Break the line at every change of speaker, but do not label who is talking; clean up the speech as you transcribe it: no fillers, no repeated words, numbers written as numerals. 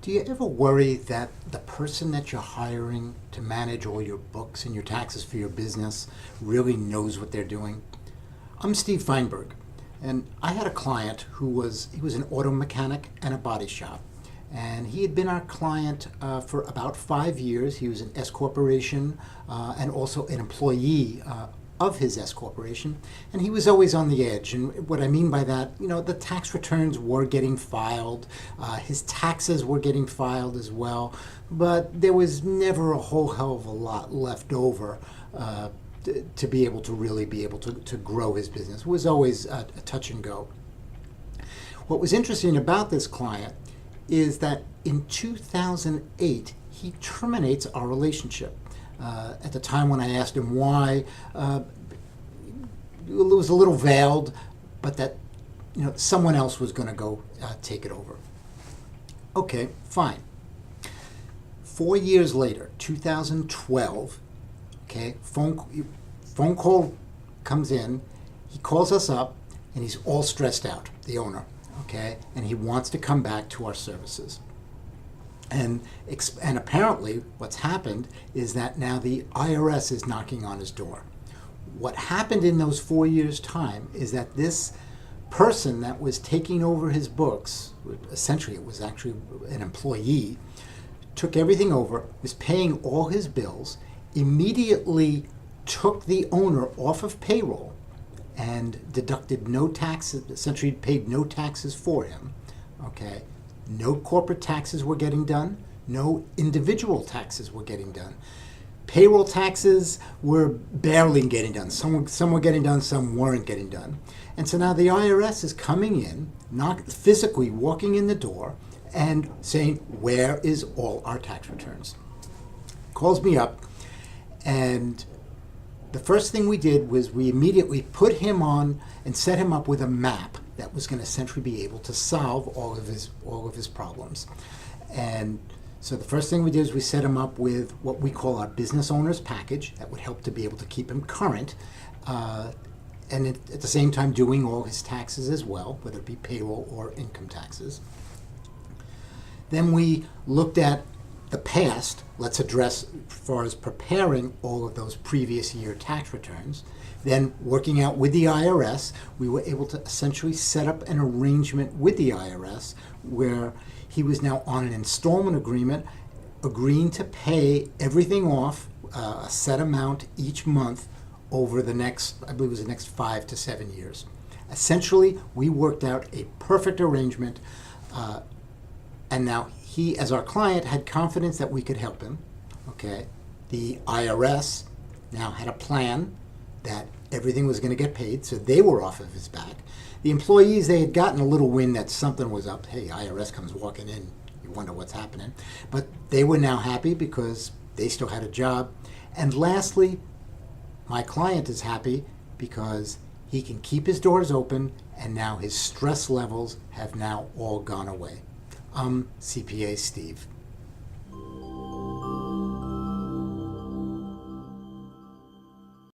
Do you ever worry that the person that you're hiring to manage all your books and your taxes for your business really knows what they're doing? I'm Steve Feinberg, and I had a client he was an auto mechanic and a body shop. And he had been our client for about 5 years. He was an S corporation and also an employee of his S corporation, and he was always on the edge. And what I mean by that, the tax returns were getting filed, his taxes were getting filed as well, but there was never a whole hell of a lot left over to be able to really be able to grow his business. It was always a touch and go. What was interesting about this client is that in 2008, he terminates our relationship. At the time when I asked him why, it was a little veiled, but that someone else was going to go take it over. Okay, fine. 4 years later, 2012, okay, phone call comes in. He calls us up, and he's all stressed out, the owner, okay, and he wants to come back to our services. And apparently what's happened is that now the IRS is knocking on his door. What happened in those 4 years' time is that this person that was taking over his books, essentially it was actually an employee, took everything over, was paying all his bills, immediately took the owner off of payroll and deducted no taxes, essentially paid no taxes for him, okay? No corporate taxes were getting done. No individual taxes were getting done. Payroll taxes were barely getting done. Some were getting done, some weren't getting done. And so now the IRS is coming in, not physically walking in the door, and saying, where is all our tax returns? Calls me up, and the first thing we did was we immediately put him on and set him up with a map that was going to essentially be able to solve all of his problems. And so the first thing we did is we set him up with what we call our business owner's package that would help to be able to keep him current, and at the same time doing all his taxes as well, whether it be payroll or income taxes. Then we looked at the past. Let's address as far as preparing all of those previous year tax returns. Then working out with the IRS, we were able to essentially set up an arrangement with the IRS where he was now on an installment agreement, agreeing to pay everything off, a set amount each month over the next, I believe it was the next 5 to 7 years. Essentially, we worked out a perfect arrangement, and now he, as our client, had confidence that we could help him. Okay, the IRS now had a plan that everything was going to get paid, so they were off of his back. The employees, they had gotten a little wind that something was up. Hey, IRS comes walking in, you wonder what's happening. But they were now happy because they still had a job. And lastly, my client is happy because he can keep his doors open, and now his stress levels have now all gone away. CPA Steve.